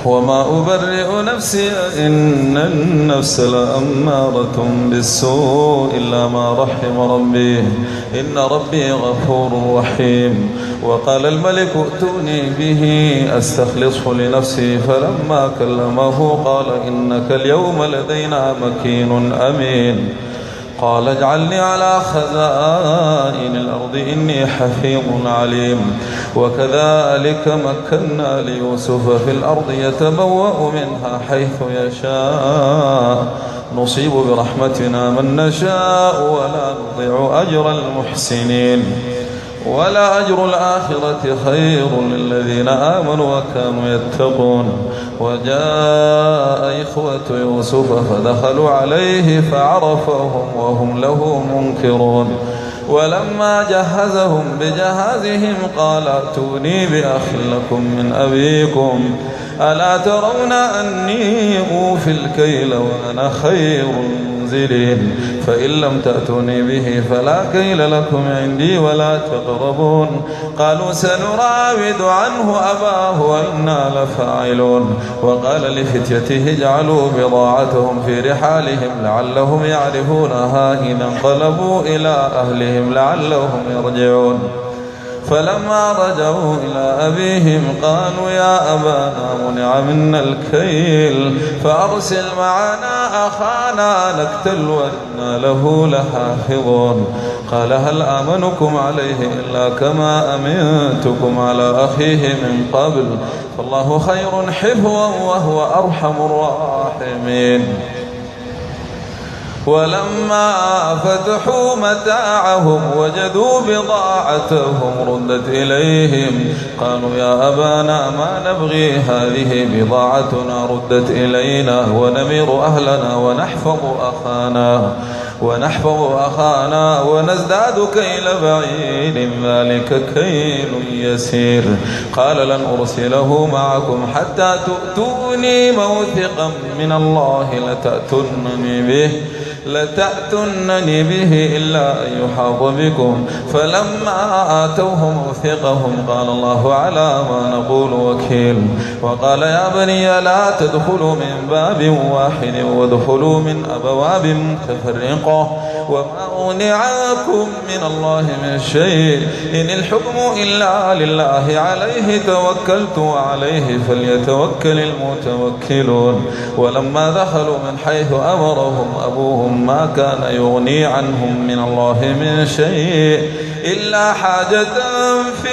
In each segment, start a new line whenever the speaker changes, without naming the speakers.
وما أبرئ نفسي إن النفس لأمارة بالسوء إلا ما رحم ربي إن ربي غفور رحيم. وقال الملك ائتوني به أستخلصه لنفسي فلما كلمه قال إنك اليوم لدينا مكين أمين. قال اجعلني على خزائن الأرض إني حفيظ عليم. وكذلك مكنا ليوسف في الأرض يتبوأ منها حيث يشاء نصيب برحمتنا من نشاء ولا نضيع أجر المحسنين ولا أجر الآخرة خير للذين آمنوا وكانوا يتقون. وجاء إخوة يوسف فدخلوا عليه فعرفهم وهم له منكرون. ولما جهزهم بجهازهم قال ائتوني بأخ لكم من أبيكم ألا ترون أني أوفي الكيل وأنا خير المنزلين فإن لم تأتوني به فلا كيل لكم عندي ولا تقربون. قالوا سنراود عنه أباه وإنا لفاعلون. وقال لفتيته اجعلوا بضاعتهم في رحالهم لعلهم يعرفونها إذا انقلبوا إلى أهلهم لعلهم يرجعون. فلما رجعوا إلى أبيهم قالوا يا أبانا منع منا الكيل فأرسل معنا أخانا نكتل وإنا له لحافظون. قال هل آمنكم عليه إلا كما أمنتكم على أخيه من قبل فالله خير حفظا وهو أرحم الراحمين. ولما فتحوا متاعهم وجدوا بضاعتهم ردت إليهم قالوا يا أبانا ما نبغي هذه بضاعتنا ردت إلينا ونمير أهلنا ونحفظ أخانا ونزداد كيل بعيد ذلك كيل يسير. قال لن أرسله معكم حتى تؤتوني موثقا من الله لتأتونني به إلا أن يحاط بكم. فلما آتوه موثقهم قال الله على ما نقول وكيل. وقال يا بني لا تدخلوا من باب واحد وادخلوا من أبواب متفرقة وما أغني عنكم من الله من شيء إن الحكم إلا لله عليه توكلت وعليه فليتوكل المتوكلون. ولما دخلوا من حيث أمرهم أبوهم ما كان يغني عنهم من الله من شيء إلا حاجة في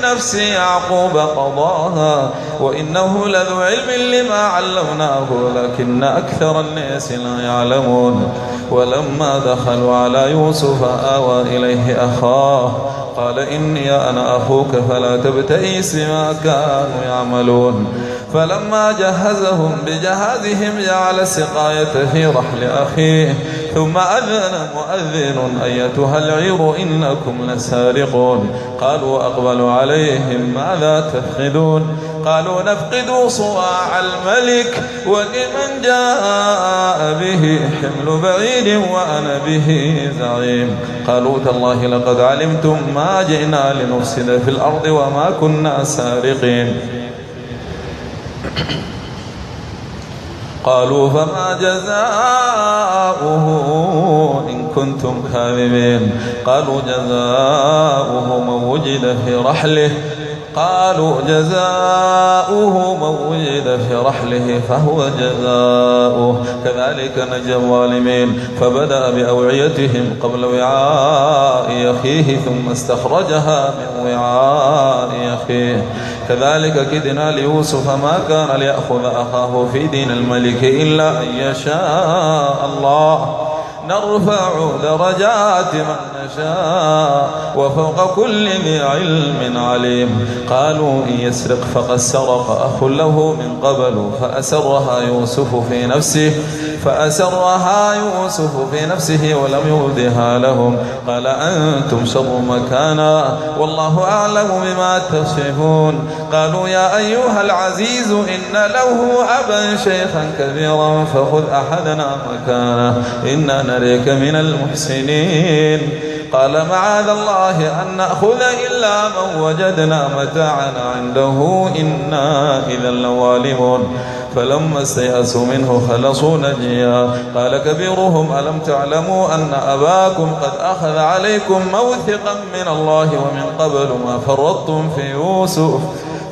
نفس يعقوب قضاها وإنه لذو علم لما علمناه ولكن أكثر الناس لا يعلمون. ولما دخلوا على يوسف آوى إليه أخاه قال إني أنا أخوك فلا تبتئس بما كانوا يعملون. فلما جهزهم بجهازهم جعل السقاية في رحل أخيه ثم أذن مؤذن أيتها العير إنكم لسارقون. قالوا أقبلوا عليهم ماذا تفقدون قالوا نفقد صواع الملك ولمن جاء به حمل بعيد وأنا به زعيم. قالوا تالله لقد علمتم ما جئنا لنفسد في الأرض وما كنا سارقين. قالوا فما جزاؤه إن كنتم كاذبين قالوا جزاؤه من وجد في رحله فهو جزاؤه كذلك نجزي الظالمين. فبدأ بأوعيتهم قبل وعاء أخيه ثم استخرجها من وعاء أخيه كذلك كدنا ليوسف ما كان ليأخذ أخاه في دين الملك إلا أن يشاء الله نرفع درجات من نشاء وفوق كل ذي علم عليم. قالوا إن يسرق فقد سرق أخ له من قبل فأسرها يوسف في نفسه ولم يبدها لهم. قال أنتم شر مكانا والله أعلم بما تصفون. قالوا يا أيها العزيز إن له أبا شيخا كبيرا فخذ أحدنا مكانه إنا نريك من المحسنين. قال معاذ الله أن نأخذ إلا من وجدنا متاعنا عنده إنا إذا لظالمون. فلما استيأسوا منه خلصوا نجيا. قال كبيرهم ألم تعلموا أن أباكم قد أخذ عليكم موثقا من الله ومن قبل ما فرطتم في يوسف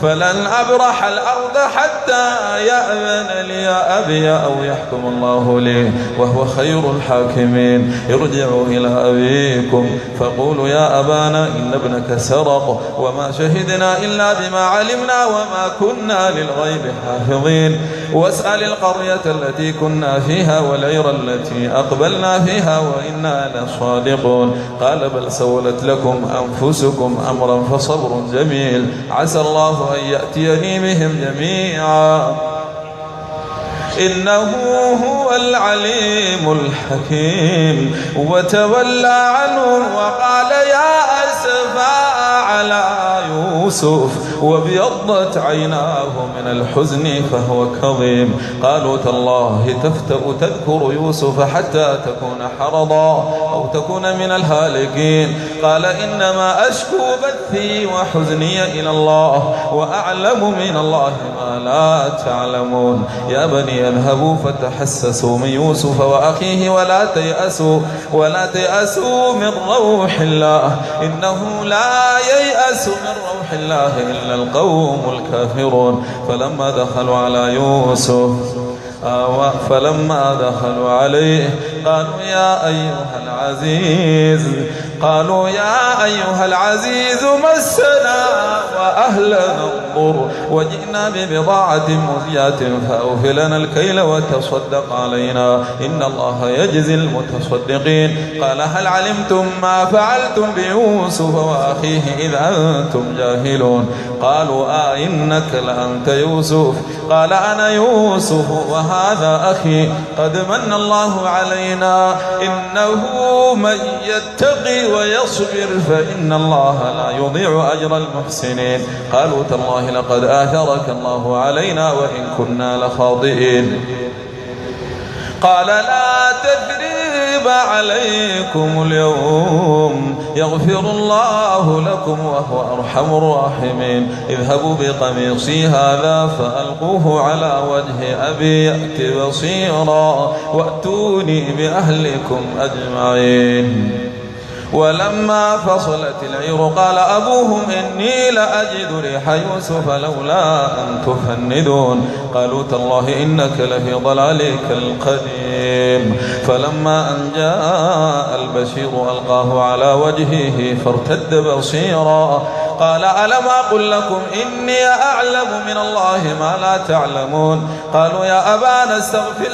فلن أبرح الأرض حتى يأذن لي أبي أو يحكم الله لي وهو خير الحاكمين. ارجعوا إلى أبيكم فقولوا يا أبانا إن ابنك سرق وما شهدنا إلا بما علمنا وما كنا للغيب حافظين. واسأل القرية التي كنا فيها والعير التي أقبلنا فيها وإنا لصادقون. قال بل سولت لكم أنفسكم أمرا فصبر جميل عسى الله أن يأتيني بهم جميعا إنه هو العليم الحكيم. وتولى عنهم وقال يا أسفا على يوسف وابيضت عيناه من الحزن فهو كظيم. قالوا تالله تفتأ تذكر يوسف حتى تكون حرضا أو تكون من الهالكين. قال إنما أشكو بثي وحزني إلى الله وأعلم من الله ما لا تعلمون. يا بني اذهبوا فتحسسوا من يوسف وأخيه ولا تيأسوا من روح الله إنه لا ييأس من روح الله إلا القوم الكافرون. فلما دخلوا على يوسف فلما دخلوا عليه قالوا يا أيها العزيز مسنا وأهلنا الضر وجئنا ببضاعة مزجاة فأوفي لنا الكيل وتصدق علينا إن الله يجزي المتصدقين. قال هل علمتم ما فعلتم بيوسف وأخيه إذ أنتم جاهلون. قالوا إنك لأنت يوسف. قال أنا يوسف وهذا أخي قد من الله علينا إنه من يتقي ويصبر فإن الله لا يضيع أجر المحسنين. قالوا تالله لقد آثرك الله علينا وإن كنا لخاطئين. قال لا تثريب عليكم اليوم يغفر الله لكم وهو أرحم الراحمين. اذهبوا بقميصي هذا فألقوه على وجه أبي يأت بصيرا وأتوني بأهلكم أجمعين. ولما فصلت العير قال أبوهم إني لأجد ريح يوسف لولا أن تفندون. قالوا تالله إنك لفي ضلالك القديم. فلما أن جاء البشير ألقاه على وجهه فارتد بصيرا. قال ألم أقل لكم إني أعلم من الله ما لا تعلمون. قالوا يا أبانا استغفر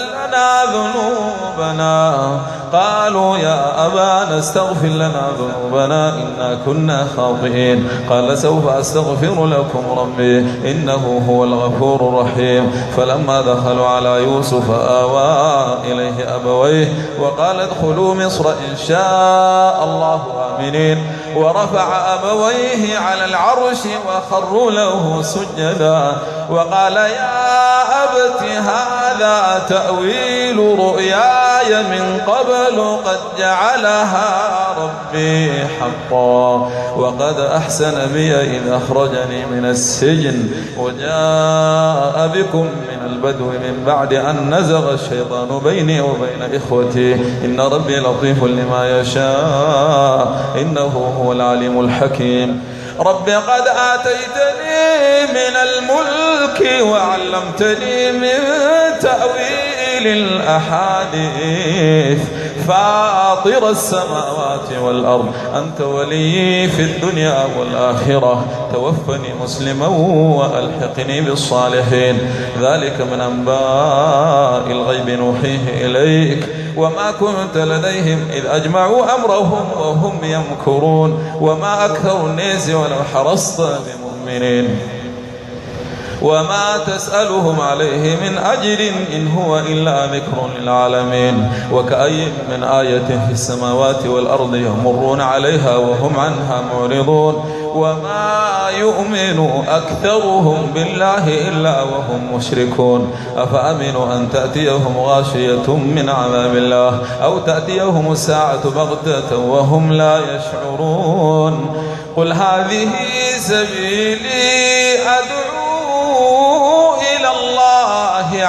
لنا ذنوبنا إنا كنا خاطئين. قال سوف أستغفر لكم ربي إنه هو الغفور الرحيم. فلما دخلوا على يوسف آوى إليه أبويه وقال ادخلوا مصر إن شاء الله آمنين. ورفع أبويه على العرش وخروا له سجدا وقال يا أبت هذا تأويل رؤياي من قبل قد جعلها ربي حقا وقد أحسن بي إذ أخرجني من السجن وجاء بكم من البدو من بعد أن نزغ الشيطان بيني وبين إخوتي إن ربي لطيف لما يشاء إنه هو العليم الحكيم. رب قد آتيتني من الملك وعلمتني من تأويل الأحاديث فاطر السماوات والأرض أنت ولي في الدنيا والآخرة توفني مسلما وألحقني بالصالحين. ذلك من أنباء الغيب نوحيه إليك وما كنت لديهم إذ أجمعوا أمرهم وهم يمكرون وما أكثر الناس ولو حرصت بمؤمنين وما تسألهم عليه من أجر إن هو إلا ذكر للعالمين. وكأي من آية في السماوات والأرض يمرون عليها وهم عنها معرضون وما يؤمن أكثرهم بالله إلا وهم مشركون أفأمنوا أن تأتيهم غاشية من عذاب الله أو تأتيهم الساعة بغتة وهم لا يشعرون قل هذه سبيلي أدعو إلى الله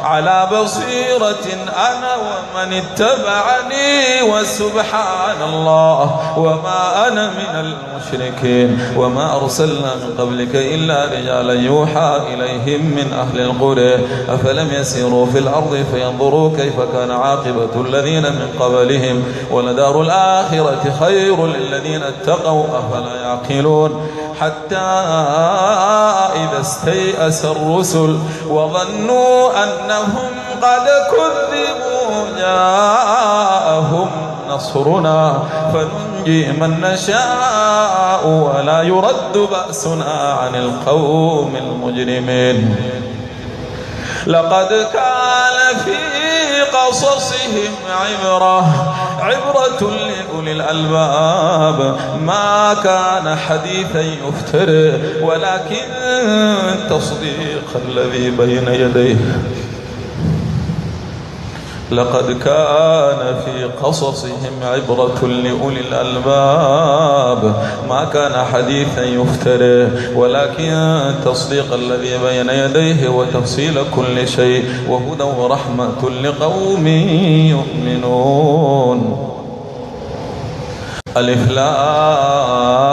على بصيرة أنا ومن اتبعني وسبحان الله وما أنا من المشركين وما أرسلنا من قبلك إلا رجالا يوحى إليهم من أهل القرى أفلم يسيروا في الأرض فينظروا كيف كان عاقبة الذين من قبلهم ولدار الآخرة خير للذين اتقوا أفلا يعقلون حتى إذا استيأس الرسل وظنوا أنهم قد كذبوا جاءهم نصرنا فننجي من نشاء ولا يرد بأسنا عن القوم المجرمين لقد كان في قصصهم عبرة لأولي الألباب ما كان حديثا يفترى ولكن تصديق الذي بين يديه لقد كان في قصصهم عبرة لأولي الألباب ما كان حديثا يفترى ولكن تصديق الذي بين يديه وتفصيل كل شيء وهدى ورحمة لقوم يؤمنون ألف لام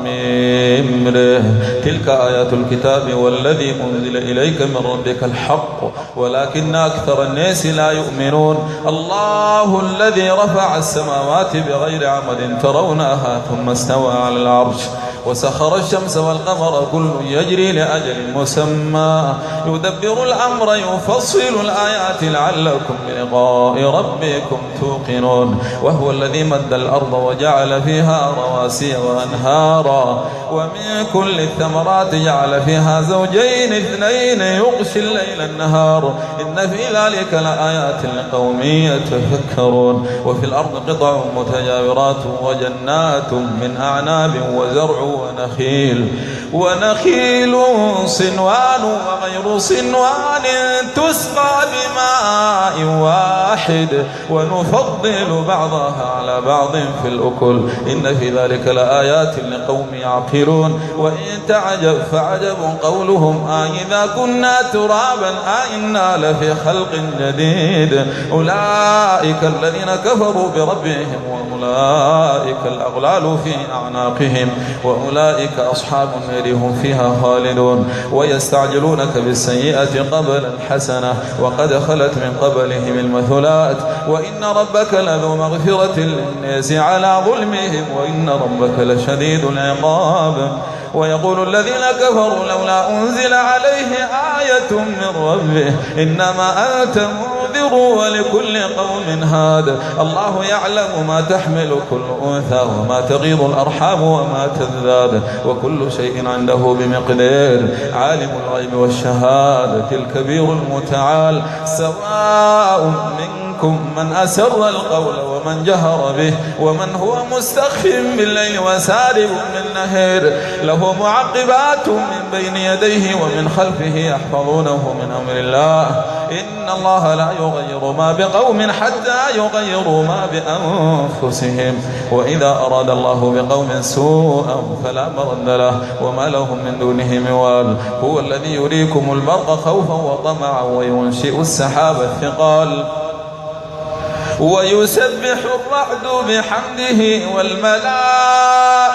ميم ر تلك آيات الكتاب والذي أنزل إليك من ربك الحق ولكن أكثر الناس لا يؤمنون الله الذي رفع السماوات بغير عمد ترونها ثم استوى على العرش وسخر الشمس والقمر كل يجري لأجل مسمى يدبر الأمر يفصل الآيات لعلكم بلقاء ربكم توقنون وهو الذي مد الأرض وجعل فيها رواسي وأنهارا ومن كل الثمرات جعل فيها زوجين اثنين يغشي الليل النهار إن في ذلك لآيات لقوم يتفكرون وفي الأرض قطع متجاورات وجنات من أعناب وزرع ونخيل صنوان وغير صنوان تسقى بماء واحد ونفضل بعضها على بعض في الأكل إن في ذلك لآيات لقوم يعقلون وإن تعجب فعجب قولهم إذا كنا ترابا أئنا لفي خلق جديد أولئك الذين كفروا بربهم وأولئك الأغلال في أعناقهم وأولئك أصحاب النار هم فيها خالدون ويستعجلونك بالسيئة قبل الحسنة وقد خلت من قبلهم المثلات وإن ربك لذو مغفرة للناس على ظلمهم وإن ربك لشديد العقاب ويقول الذين كفروا لولا أنزل عليه آية من ربه إنما أنت منذر ولكل قوم هاد الله يعلم ما تحمل كل أنثى وما تغيض الأرحام وما تزداد وكل شيء عنده بمقدار عالم الغيب والشهادة الكبير المتعال سواء منكم من أسر القول ومن جهر به ومن هو مستخف بالليل وسارب بالنهار له معقبات من بين يديه ومن خلفه يحفظونه من أمر الله إن الله لا يغير ما بقوم حتى يغيروا ما بأنفسهم وإذا أراد الله بقوم سوءا فلا مرد له وما لهم من دونه موال هو الذي يريكم البرق خوفا وطمعا وينشئ السحاب الثقال ويسبح الرعد بحمده والملائكة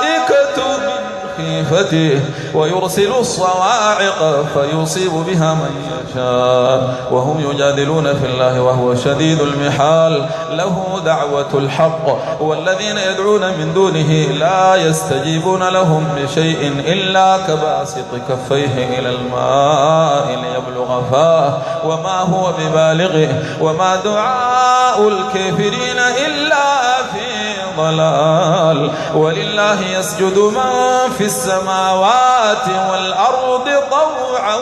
من خيفته ويرسل الصواعق فيصيب بها من يشاء وهم يجادلون في الله وهو شديد المحال له دعوة الحق والذين يدعون من دونه لا يستجيبون لهم بشيء إلا كباسط كفيه إلى الماء ليبلغ فاه وما هو ببالغه وما دعاء الكافرين إلا في ضلال ولله يسجد من في السماوات والأرض طوعا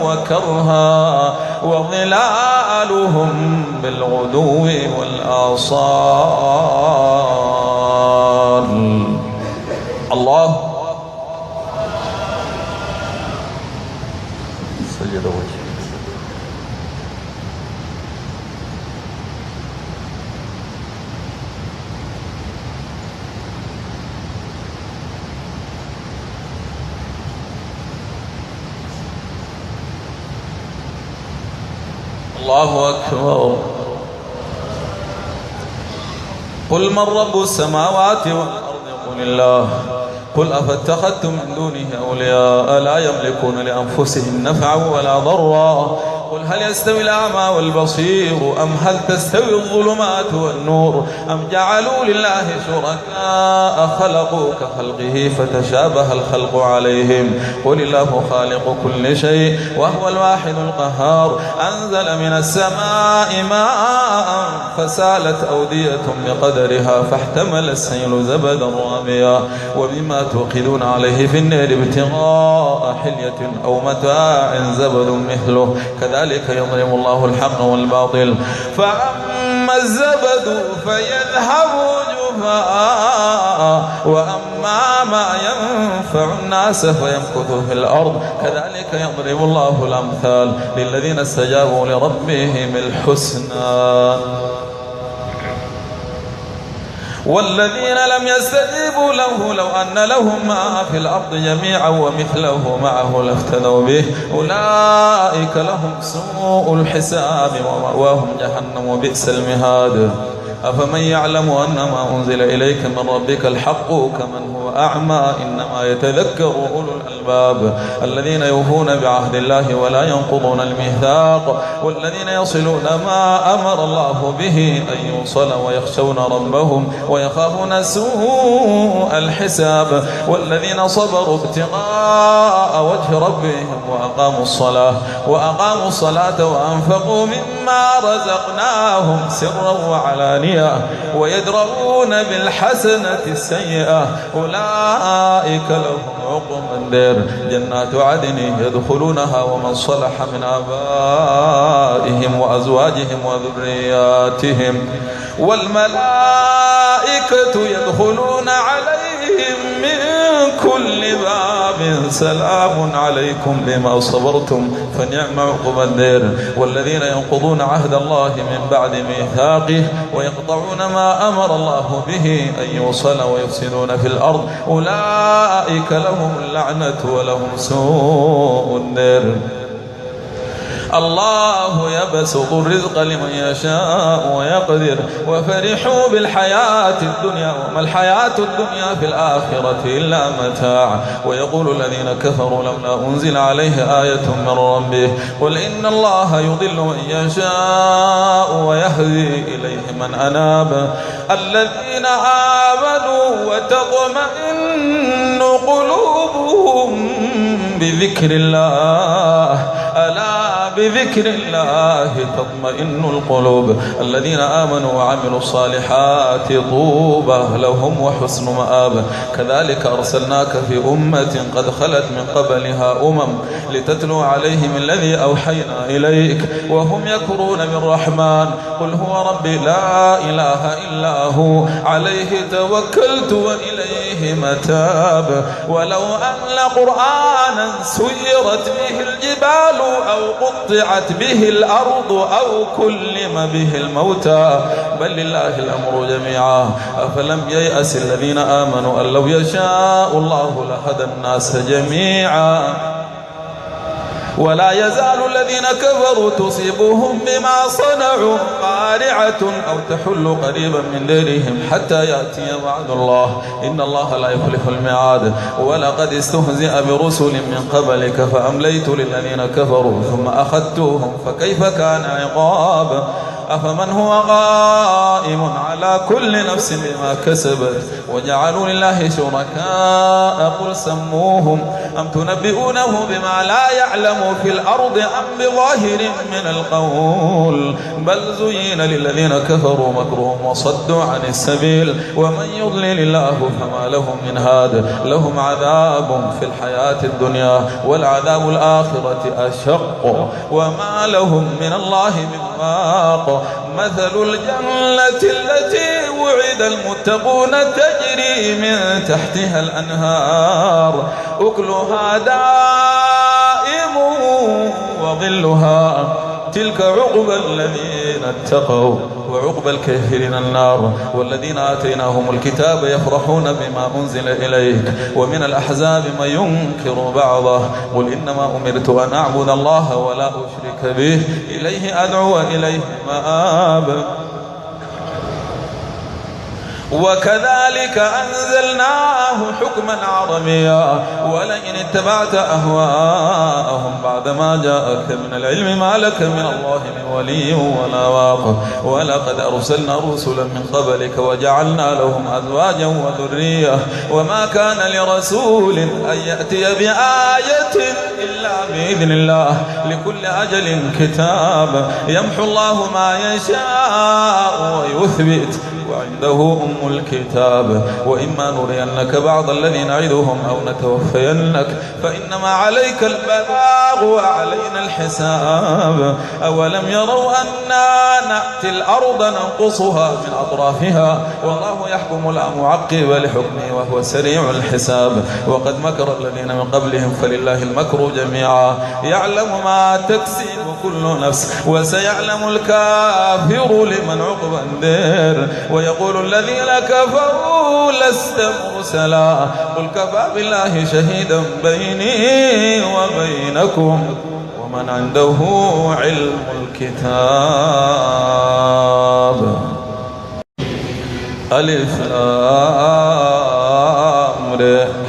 وكرها وظلالهم بالغدو والآصال سجد وجهه. الله أكبر. قل من رب السماوات والأرض قل الله. قل أفاتخذتم من دونه أولياء لا يملكون لأنفسهم نفعا ولا ضرا. قل هل يستوي الأعمى والبصير أم هل تستوي الظلمات والنور أم جعلوا لله شركاء خلقوا كخلقه فتشابه الخلق عليهم. قل الله خالق كل شيء وهو الواحد القهار. أنزل من السماء ماء فسالت أودية بقدرها فاحتمل السيل زبدا راميا ومما توقدون عليه في النار ابتغاء حلية أو متاع زبد مثله كذلك يضرب الله الحق والباطل. فأما الزبد فيذهب جفاء وأما ما ينفع الناس فيمكث في الأرض كذلك يضرب الله الأمثال للذين استجابوا لربهم الحسنى والذين لم يستجيبوا له لو أن لهم ما في الأرض جميعا ومثله معه لافتدوا به أولئك لهم سوء الحساب ومأواهم جهنم وبئس المهاد. أفمن يعلم أن ما أنزل إليك من ربك الحق كمن هو أعمى إنما يتذكر أولو الألباب الذين يوفون بعهد الله ولا ينقضون الميثاق والذين يصلون ما أمر الله به أن يوصل ويخشون ربهم ويخافون سوء الحساب والذين صبروا ابتغاء وجه ربهم وأقاموا الصلاة وأنفقوا مما رزقناهم سرا وعلانية ويدرؤون بالحسنة السيئة أولئك لهم عقبى الدار جنات عدن يدخلونها ومن صلح من آبائهم وأزواجهم وذرياتهم والملائكة يدخلون عليهم من كل باب سلام عليكم بما صبرتم فنعم عقبى الدار. والذين ينقضون عهد الله من بعد ميثاقه ويقطعون ما أمر الله به أن يوصل ويفسدون في الأرض أولئك لهم اللعنة ولهم سوء الدار. الله يبسط الرزق لمن يشاء ويقدر وفرحوا بالحياة الدنيا وما الحياة الدنيا في الآخرة إلا متاع. ويقول الذين كفروا لولا أنزل عليه آية من ربه قل إن الله يضل من يشاء ويهدي إليه من أناب الذين آمنوا وتطمئن قلوبهم بذكر الله ألا بذكر الله تطمئن القلوب الذين آمنوا وعملوا الصالحات طوبى لهم وحسن مآب. كذلك أرسلناك في أمة قد خلت من قبلها لتتلو عليهم الذي أوحينا إليك وهم يكفرون بالرحمن قل هو ربي لا إله إلا هو عليه توكلت وإليه متاب. ولو أن قرآنا سيرت به الجبال أو قطعت به الأرض أو كلم به الموتى بل لله الأمر جميعا. أفلم ييأس الذين آمنوا أن لو يشاء الله لهدى الناس جميعا ولا يزال الذين كفروا تصيبهم بما صنعوا قارعة أو تحل قريبا من ديرهم حتى يأتي وعد الله إن الله لا يخلف الميعاد. ولقد استهزئ برسل من قبلك فأمليت للذين كفروا ثم أخذتهم فكيف كان عقاب. أفمن هو قائم على كل نفس بما كسبت وجعلوا لله شركاء قل سموهم أم تنبئونه بما لا يعلم في الأرض أم بظاهر من القول بل زين للذين كفروا مكرهم وصدوا عن السبيل ومن يضلل الله فما لهم من هاد. لهم عذاب في الحياة الدنيا والعذاب الآخرة أشق وما لهم من الله من واق. مثل الجنة التي وعد المتقون تجري من تحتها الأنهار أكلها دائم يضلها. تلك عقبى الذين اتقوا وعقبى الكافرين النار. والذين آتيناهم الكتاب يفرحون بما أنزل إليك ومن الأحزاب من ينكر بعضه قل إنما أمرت أن أعبد الله ولا أشرك به إليه أدعو وإليه مآب. وكذلك أنزلناه حكما عربيا ولئن اتبعت أهواءهم بعدما جاءك من العلم ما لك من الله من ولي ولا واق. ولقد أرسلنا رسلا من قبلك وجعلنا لهم أزواجا وذرية وما كان لرسول أن يأتي بآية إلا بإذن الله لكل أجل كتاب. يمحو الله ما يشاء ويثبت وعنده أم الكتاب. وإما نرينك بعض الذي نعدهم أو نتوفينك فإنما عليك البلاغ وعلينا الحساب. أولم يروا أنا نأتي الأرض ننقصها من أطرافها والله يحكم لا معقب لحكمه وهو سريع الحساب. وقد مكر الذين من قبلهم فلله المكر جميعا يعلم ما تكسب كل نفس وسيعلم الكافر لمن عقبى الدير. ويقول الذين كفروا لست مرسلا قل كفى بالله شهيدا بيني وبينكم ومن عنده علم الكتاب. ألف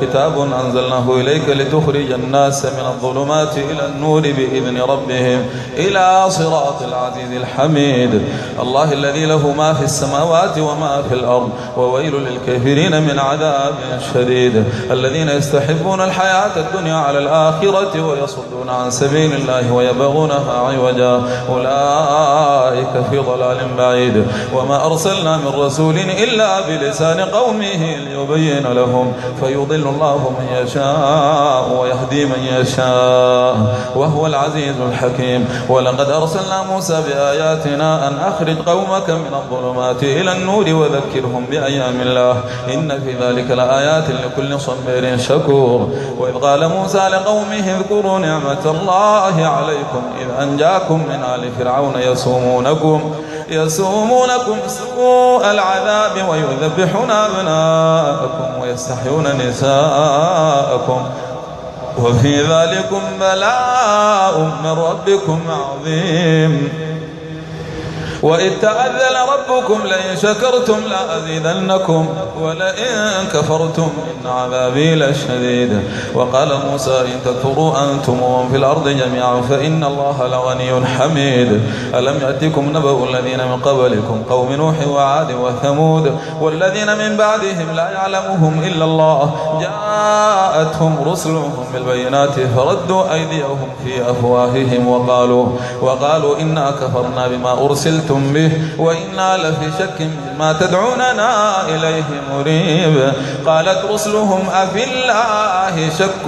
كتاب أنزلناه إليك لتخرج الناس من الظلمات إلى النور بإذن ربهم إلى صراط العزيز الحميد. الله الذي له ما في السماوات وما في الأرض وويل للكافرين من عذاب شديد. الذين يستحبون الحياة الدنيا على الآخرة ويصدون عن سبيل الله ويبغونها عوجا أولئك في ضلال بعيد. وما أرسلنا من رسول إلا بلسان قومه ليبين لهم فيضل الله من يشاء ويهدي من يشاء وهو العزيز الحكيم. ولقد أرسلنا موسى بآياتنا أن أخرج قومك من الظلمات إلى النور وذكرهم بأيام الله إن في ذلك لآيات لكل صبير شكور. وإذ قال موسى لقومه اذكروا نعمة الله عليكم إذ أنجاكم من آل فرعون يسومونكم سوء العذاب ويذبحون أبناءكم ويستحيون نساءكم وفي ذلكم بلاء من ربكم عظيم. وإذ تأذن ربكم لئن شكرتم لأزيدنكم ولئن كفرتم إن عذابي لشديد. وقال موسى إن تكفروا أنتم ومن في الأرض جميعا فإن الله لغني حميد. ألم يأتكم نبأ الذين من قبلكم قوم نوح وعاد وثمود والذين من بعدهم لا يعلمهم إلا الله جاءتهم رسلهم بالبينات فردوا أيديهم في أفواههم وقالوا إنا كفرنا بما أرسلتم به وإنا لفي شك مما تدعوننا إليه مريب. قالت رسلهم أفي الله شك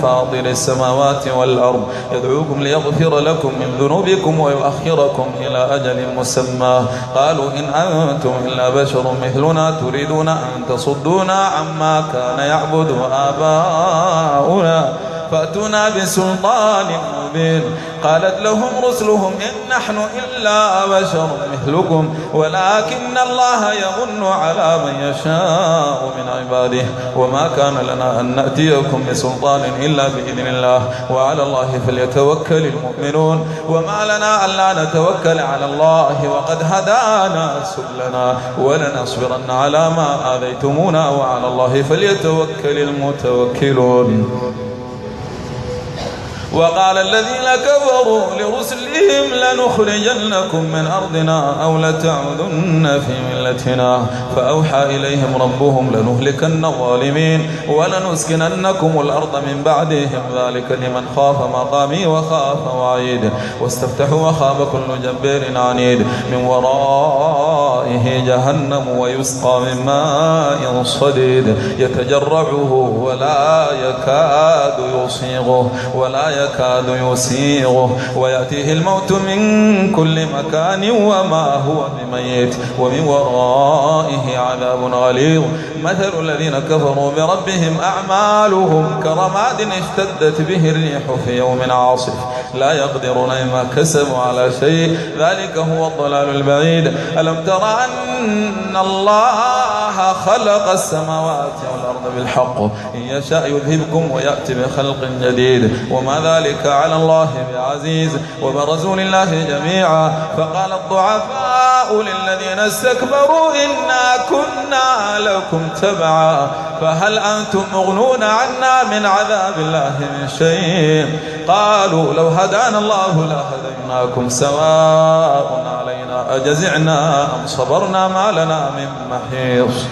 فاطر السماوات والأرض يدعوكم ليغفر لكم من ذنوبكم ويؤخركم إلى أجل مسمى قالوا إن أنتم إلا بشر مثلنا تريدون أن تصدونا عما كان يعبد آباؤنا فأتونا بسلطان مبين. قالت لهم رسلهم إن نحن إلا بشر مثلكم ولكن الله يمن على من يشاء من عباده وما كان لنا أن نأتيكم بسلطان إلا بإذن الله وعلى الله فليتوكل المؤمنون. وما لنا ألا نتوكل على الله وقد هدانا سبلنا ولنصبرن على ما آذيتمونا وعلى الله فليتوكل المتوكلون. وقال الذين كفروا لرسلهم لنخرجنكم من أرضنا أو لتعودن في ملتنا فأوحى إليهم ربهم لنهلكن الظالمين ولنسكننكم الأرض من بعدهم ذلك لمن خاف مقامي وخاف وعيد. واستفتحوا وخاب كل جبار عنيد من ورائه جهنم ويسقى من ماء صديد يتجرعه ولا يكاد يصيغه ولا يكاد يسيغه ويأتيه الموت من كل مكان وما هو بميت ومن ورائه عذاب غليظ. مثل الذين كفروا بربهم أعمالهم كرماد اشتدت به الريح في يوم عاصف لا يقدرون مما كسبوا على شيء ذلك هو الضلال البعيد. ألم تر أن الله خلق السماوات والأرض بالحق إن يشاء يذهبكم ويأتي بخلق جديد وما ذلك على الله بعزيز. وبرزوا لله جميعا فقال الضعفاء للذين استكبروا إنا كنا لكم تبعا فهل أنتم مغنون عنا من عذاب الله من شيء قالوا لو هدانا الله لهديناكم سواء علينا أجزعنا أم صبرنا ما لنا من محيص.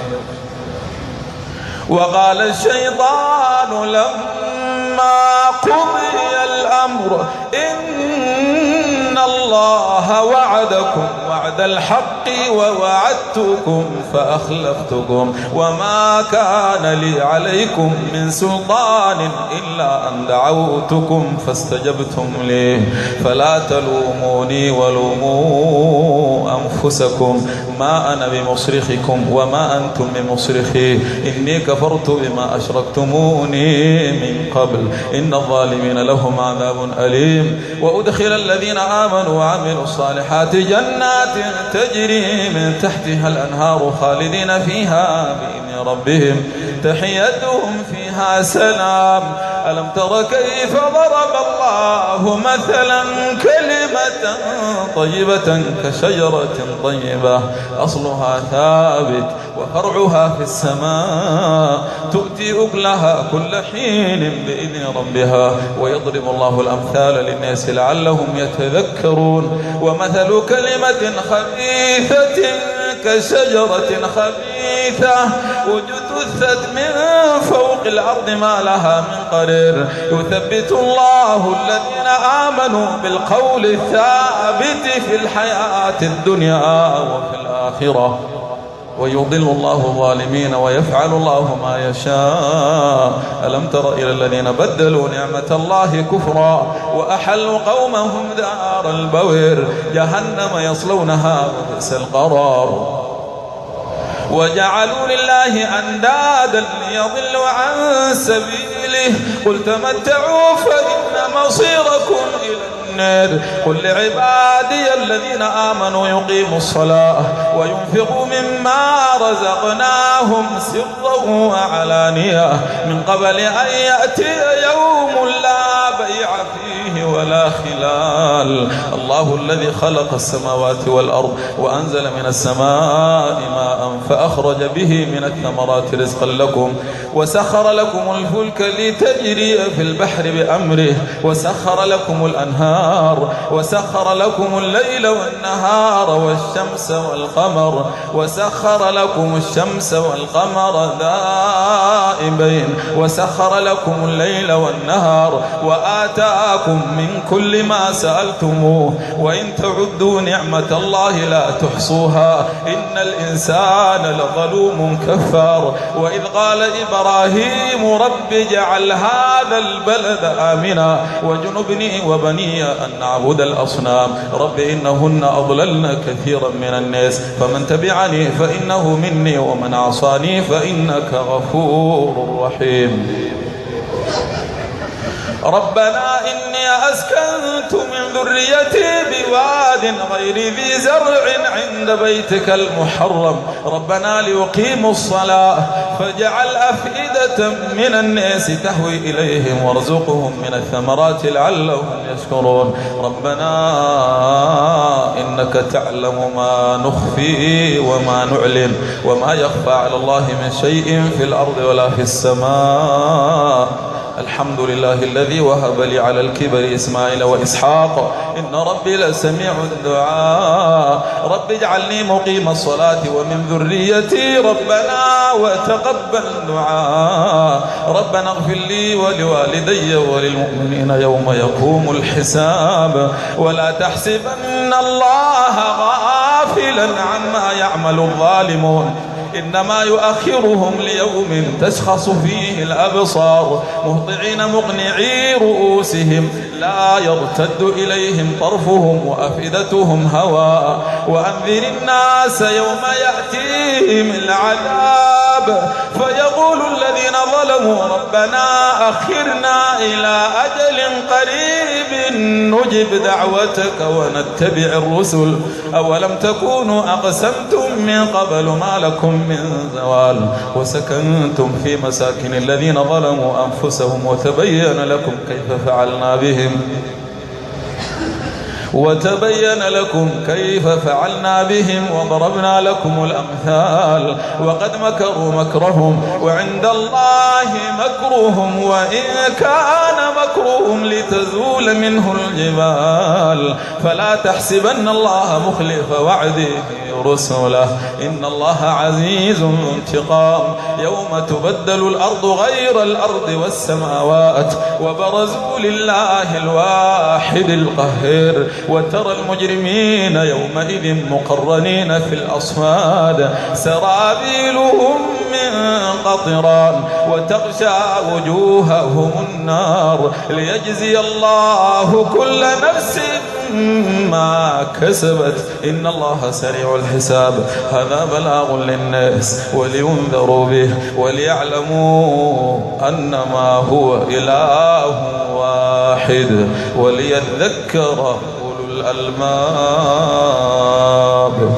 وقال الشيطان لما قضي الأمر إن الله وعدكم وعد الحق ووعدتكم فأخلفتكم وما كان لي عليكم من سلطان إلا أن دعوتكم فاستجبتم لي فلا تلوموني ولوموا أنفسكم ما أنا بمصرخكم وما أنتم بمصرخي إني كفرت بما أشركتموني من قبل إن الظالمين لهم عذاب أليم. وأدخل الذين آمنوا وعملوا الصالحات جنات تجري من تحتها الأنهار خالدين فيها بإذن ربهم تحيتهم فيها سلام. ألم تر كيف ضرب الله مثلا كلمة طيبة كشجرة طيبة أصلها ثابت وفرعها في السماء تؤتي أكلها كل حين بإذن ربها ويضرب الله الأمثال للناس لعلهم يتذكرون. ومثل كلمة خبيثة كشجرة خبيثة وجثت من فوق الأرض ما لها من قرير يثبت الله الذين آمنوا بالقول الثابت في الحياة الدنيا وفي الآخرة ويضل الله الظالمين ويفعل الله ما يشاء. ألم تر إلى الذين بدلوا نعمة الله كفرا وأحلوا قومهم دار البوير جهنم يصلونها وبئس القرار وجعلوا لله أندادا ليضلوا عن سبيله قل تمتعوا فإن مصيركم إلى النار قل لعبادي الذين آمنوا يقيموا الصلاة وينفقوا مما رزقناهم سرا وعلانية من قبل أن يأتي يوم لا بيع فيه ولا خلال. الله الذي خلق السماوات والأرض وأنزل من السماء ماء فأخرج به من الثمرات رزقا لكم وسخر لكم الفلك لتجري في البحر بأمره وسخر لكم الأنهار وسخر لكم الليل والنهار والشمس والقمر وسخر لكم الشمس والقمر دائبين وسخر لكم الليل والنهار وآتاكم من كل ما سألتموه وإن تعدوا نعمة الله لا تحصوها إن الإنسان لظلوم كفار. وإذ قال إبراهيم رب اجعل هذا البلد آمنا وجنبني وبني أن نعبد الأصنام رب إنهن أضللن كثيرا من الناس فمن تبعني فإنه مني ومن عصاني فإنك غفور رحيم. ربنا إني أسكنت من ذريتي بواد غير ذي زرع عند بيتك المحرم ربنا ليقيموا الصلاة فاجعل أفئدة من الناس تهوي إليهم وارزقهم من الثمرات لعلهم يشكرون. ربنا إنك تعلم ما نخفي وما نعلن وما يخفى على الله من شيء في الأرض ولا في السماء. الحمد لله الذي وهب لي على الكبر إسماعيل وإسحاق إن ربي لسميع الدعاء رب اجعلني مقيم الصلاة ومن ذريتي ربنا وتقبل دعاء ربنا اغفر لي ولوالدي وللمؤمنين يوم يقوم الحساب ولا تحسبن الله غافلا عما يعمل الظالمون إنما يؤخرهم ليوم تشخص فيه الأبصار مهطعين مقنعي رؤوسهم لا يرتد إليهم طرفهم وأفئدتهم هواء وأنذر الناس يوم يأتيهم العذاب فيقول الذين ظلموا ربنا أخرنا إلى أجل قريب نجب دعوتك ونتبع الرسل أولم تكونوا أقسمتم من قبل ما لكم من زوال وسكنتم في مساكن الذين ظلموا أنفسهم وتبين لكم كيف فعلنا بهم وضربنا لكم الأمثال وقد مكروا مكرهم وعند الله مكرهم وإن كان مكرهم لتزول منه الجبال فلا تحسبن الله مخلف وعده رسله إن الله عزيز انتقام يوم تبدل الأرض غير الأرض والسماوات وبرزوا لله الواحد القهار وترى المجرمين يومئذ مقرنين في الأصفاد سرابيلهم من قطران وتغشى وجوههم النار ليجزي الله كل نفس ما كسبت إن الله سريع الحساب هذا بلاغ للناس ولينذروا به وليعلموا أنما هو إله واحد وليذكر أولو الألباب.